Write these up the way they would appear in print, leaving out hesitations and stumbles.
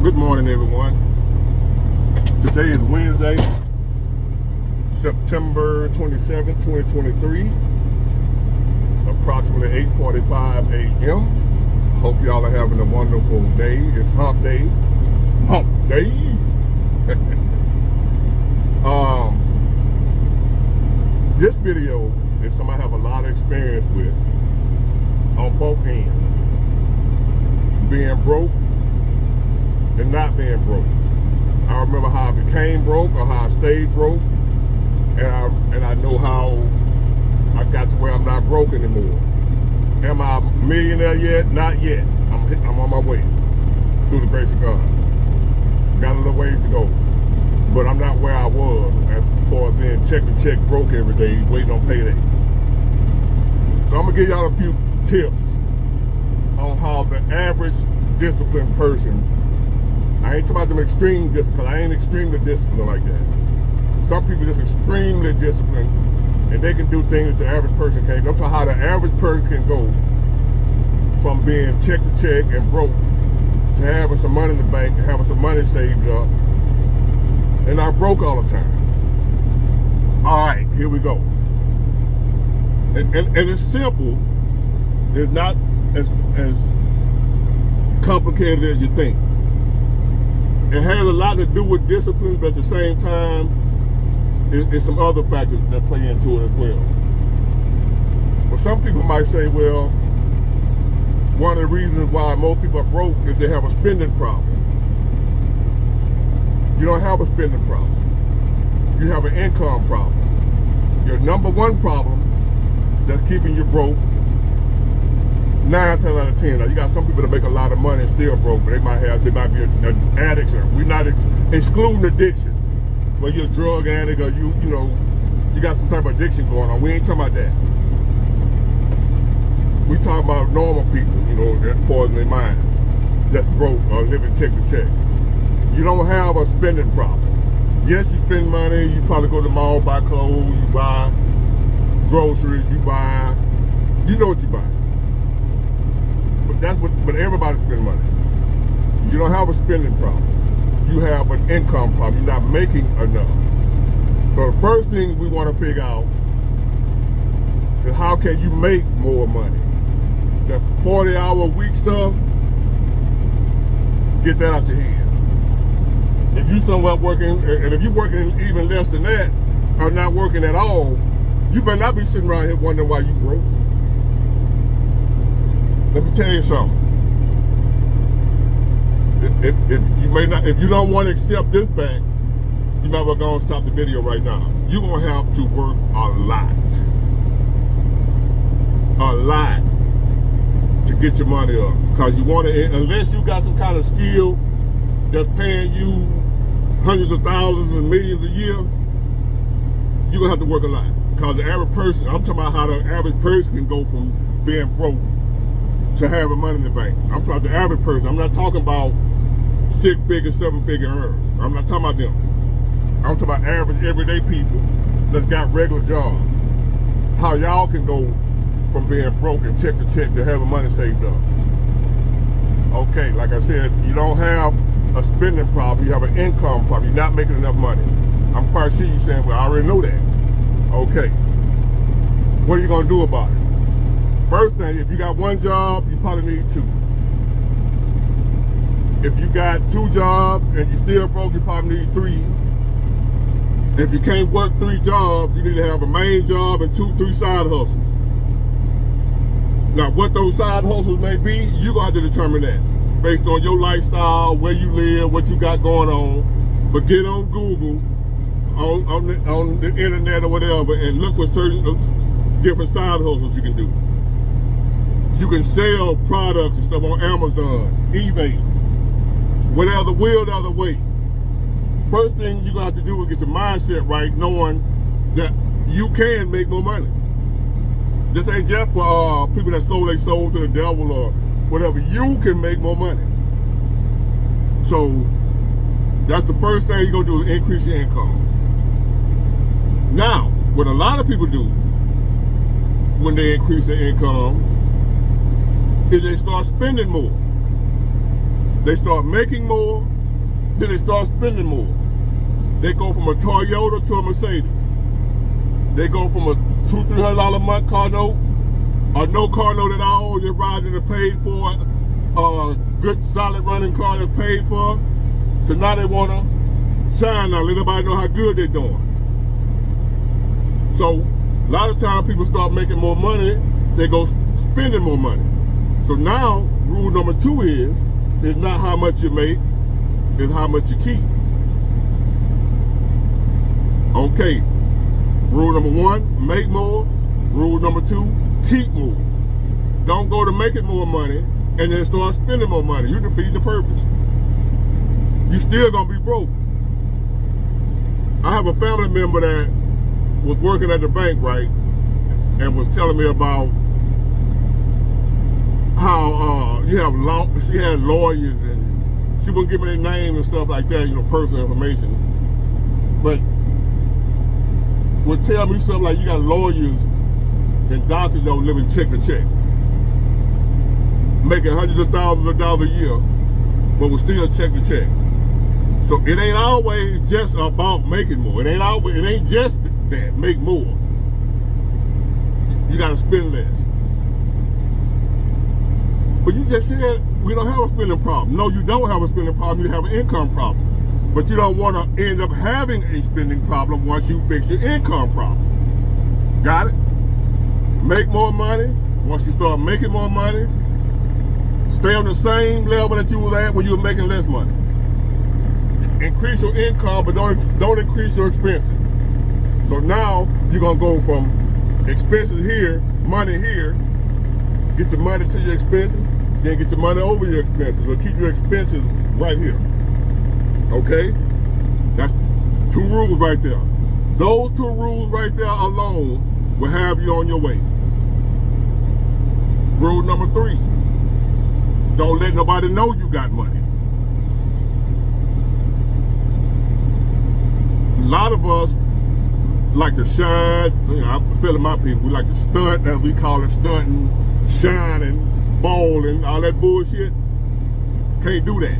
Good morning, everyone. Today is Wednesday, September 27th, 2023, approximately 8:45 a.m. Hope y'all are having a wonderful day. It's hump day. Hump day. This video is something I have a lot of experience with on both ends. Being broke and not being broke. I remember how I became broke or how I stayed broke, and I know how I got to where I'm not broke anymore. Am I a millionaire yet? Not yet. I'm on my way through the grace of God. Got a little ways to go, but I'm not where I was as far as being check to check broke every day, waiting on payday. So I'm gonna give y'all a few tips on how the average disciplined person. I ain't talking about them extreme discipline, because I ain't extremely disciplined like that. Some people just extremely disciplined, and they can do things that the average person can't. I'm talking how the average person can go from being check to check and broke to having some money in the bank, and having some money saved up, and not broke all the time. All right, here we go. And it's simple. It's not as complicated as you think. It has a lot to do with discipline, but at the same time, it's some other factors that play into it as well. Well, some people might say, well, one of the reasons why most people are broke is they have a spending problem. You don't have a spending problem. You have an income problem. Your number one problem that's keeping you broke, 9 times out of 10. Now, you got some people that make a lot of money and still broke, but they might be an addict. We're not excluding addiction, where you're a drug addict or you got some type of addiction going on. We ain't talking about that. We talking about normal people, as far as their mind, that's broke or living check to check. You don't have a spending problem. Yes, you spend money. You probably go to the mall, buy clothes, you buy groceries, you know what you buy. But everybody spends money. You don't have a spending problem. You have an income problem. You're not making enough. So the first thing we want to figure out is how can you make more money? That 40-hour-a-week stuff, get that out your head. If you somewhere working, and if you're working even less than that, or not working at all, you better not be sitting around here wondering why you broke. Let me tell you something. If you don't want to accept this fact, you might well go and stop the video right now. You're gonna have to work a lot to get your money up. Because you want to, unless you got some kind of skill that's paying you hundreds of thousands and millions a year, you're gonna have to work a lot. Because the average person, I'm talking about how the average person can go from being broke to having money in the bank. I'm talking about the average person. I'm not talking about 6-figure, 7-figure earners. I'm not talking about them. I'm talking about average, everyday people that's got regular jobs. How y'all can go from being broke and check to check to having money saved up. Okay, like I said, you don't have a spending problem. You have an income problem. You're not making enough money. I'm quite sure you're saying, well, I already know that. Okay. What are you going to do about it? First thing, if you got one job, you probably need 2. If you got 2 jobs and you still broke, you probably need 3. If you can't work 3 jobs, you need to have a main job and 2-3 side hustles. Now, what those side hustles may be, you're going to have to determine that based on your lifestyle, where you live, what you got going on. But get on Google, on the internet or whatever, and look for certain different side hustles you can do. You can sell products and stuff on Amazon, eBay, whatever will the other way. First thing you're going to have to do is get your mindset right, knowing that you can make more money. This ain't just for people that sold their soul to the devil or whatever. You can make more money. So that's the first thing you're going to do is increase your income. Now, what a lot of people do when they increase their income is they start spending more. They start making more Then they start spending more. They go from a Toyota to a Mercedes. They go from a $200-300 a month car note, or no car note at all, just riding a paid for, good solid running car that's paid for, to now they want to shine now, let everybody know how good they're doing. So a lot of times people start making more money, they go spending more money. So now rule number 2 is not how much you make, it's how much you keep. Okay, rule number 1, make more. Rule number 2, keep more. Don't go to making more money and then start spending more money. You defeat the purpose. You still gonna be broke. I have a family member that was working at the bank, right, and was telling me about how she had lawyers, and she wouldn't give me their name and stuff like that, personal information, but would tell me stuff like you got lawyers and doctors that were living check to check, making hundreds of thousands of dollars a year, but was still check to check. So it ain't always just about making more. It ain't just that, make more. You gotta spend less. But you just said we don't have a spending problem. No, you don't have a spending problem, you have an income problem. But you don't want to end up having a spending problem once you fix your income problem. Got it? Make more money. Once you start making more money, stay on the same level that you were at when you were making less money. Increase your income, but don't increase your expenses. So now you're gonna go from expenses here, money here, get your money to your expenses, then get your money over your expenses, but keep your expenses right here. Okay? That's 2 rules right there. Those 2 rules right there alone will have you on your way. Rule number 3, don't let nobody know you got money. A lot of us like to shine, I'm feeling my people, we like to stunt, as we call it, stunting, shining, balling, all that bullshit. Can't do that.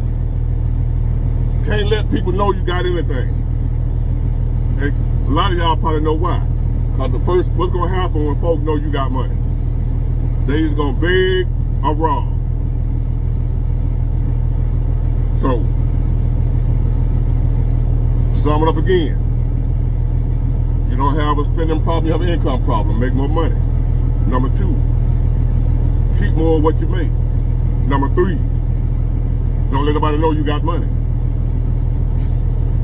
Can't let people know you got anything. And a lot of y'all probably know why. Because what's going to happen when folks know you got money? They either going to beg or rob. So, sum it up again. You don't have a spending problem, you have an income problem. Make more money. Number 2, keep more of what you make. Number 3, don't let nobody know you got money.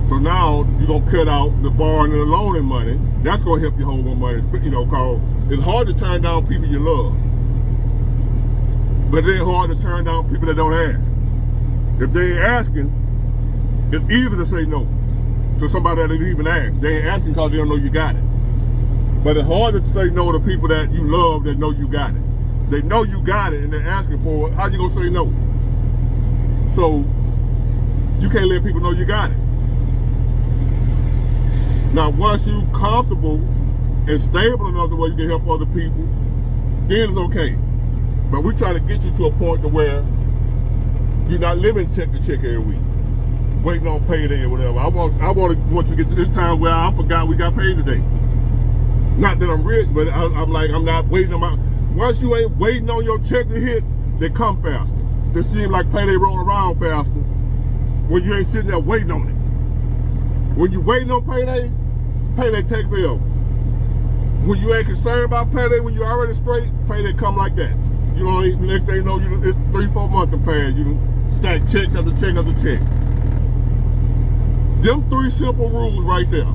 So now you're going to cut out the borrowing and the loaning money. That's going to help you hold more money. Cause it's hard to turn down people you love. But it ain't hard to turn down people that don't ask. If they ain't asking, it's easy to say no to somebody that didn't even ask. They ain't asking because they don't know you got it. But it's harder to say no to people that you love that know you got it. They know you got it and they're asking for it. How you gonna say no? So you can't let people know you got it. Now, once you're comfortable and stable enough to where you can help other people, then it's okay. But we try to get you to a point to where you're not living check to check every week, waiting on payday or whatever. I want to get to this time where I forgot we got paid today. Not that I'm rich, but I'm not waiting on my. Once you ain't waiting on your check to hit, they come faster. It seems like payday roll around faster when you ain't sitting there waiting on it. When you waiting on payday, payday take forever. When you ain't concerned about payday, when you already straight, payday come like that. You know, the next thing you know, it's 3-4 months to pay. You stack checks after check after check. Them 3 simple rules right there.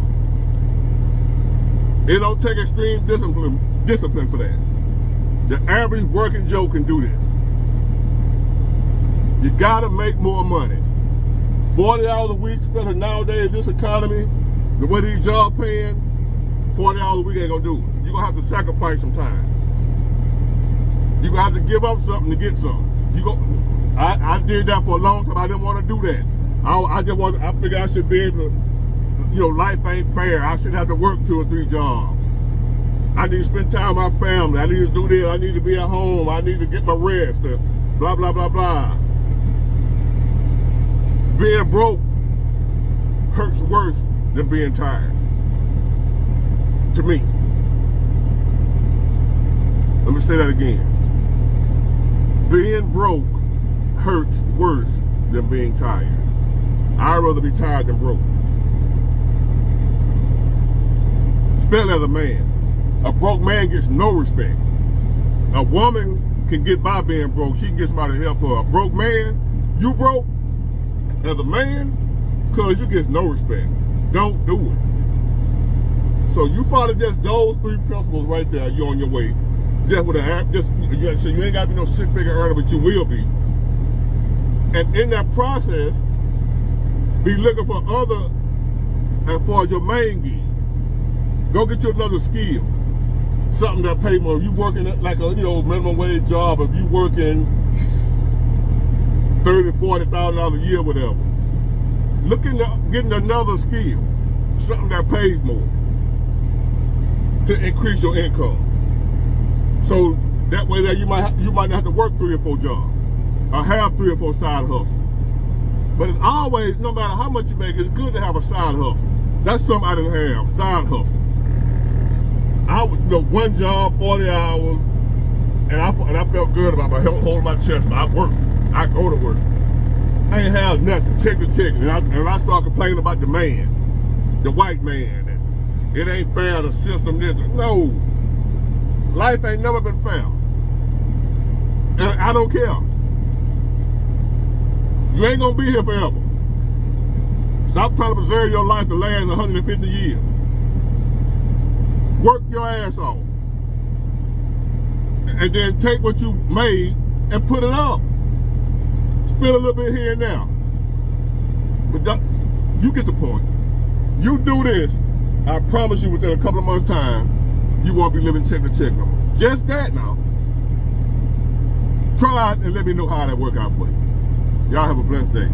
It don't take extreme discipline for that. The average working Joe can do this. You gotta make more money. 40 hours a week, especially nowadays, this economy, the way these jobs paying, 40 hours a week ain't gonna do it. You're gonna have to sacrifice some time. You're gonna have to give up something to get something. I did that for a long time. I didn't want to do that. I figured I should be able to, life ain't fair. I shouldn't have to work 2 or 3 jobs. I need to spend time with my family. I need to do this. I need to be at home. I need to get my rest. Blah, blah, blah, blah. Being broke hurts worse than being tired. To me. Let me say that again. Being broke hurts worse than being tired. I'd rather be tired than broke. Especially as a man. A broke man gets no respect. A woman can get by being broke. She can get somebody to help her. A broke man, you broke as a man, because you get no respect. Don't do it. So you follow just those 3 principles right there, you're on your way. Just with so you ain't got to be no six-figure earner, but you will be. And in that process, be looking for other, as far as your main gig. Go get you another skill. Something that pay more. If you working like a minimum wage job, if you working $30,000, $40,000 a year, whatever. Look into getting another skill, something that pays more to increase your income. So that way, you might not have to work 3 or 4 jobs, or have 3 or 4 side hustles. But it's always, no matter how much you make, it's good to have a side hustle. That's something I didn't have, side hustle. I would, one job, 40 hours, and I felt good about my health, holding my chest. I work, I go to work. I ain't have nothing, check to check. And I start complaining about the man, the white man. And it ain't fair, the system, this. No, life ain't never been fair. And I don't care. You ain't gonna be here forever. Stop trying to preserve your life to last 150 years. Work your ass off. And then take what you made and put it up. Spend a little bit here and there. But you get the point. You do this, I promise you within a couple of months' time, you won't be living check to check no more. Just that now. Try it and let me know how that work out for you. Y'all have a blessed day.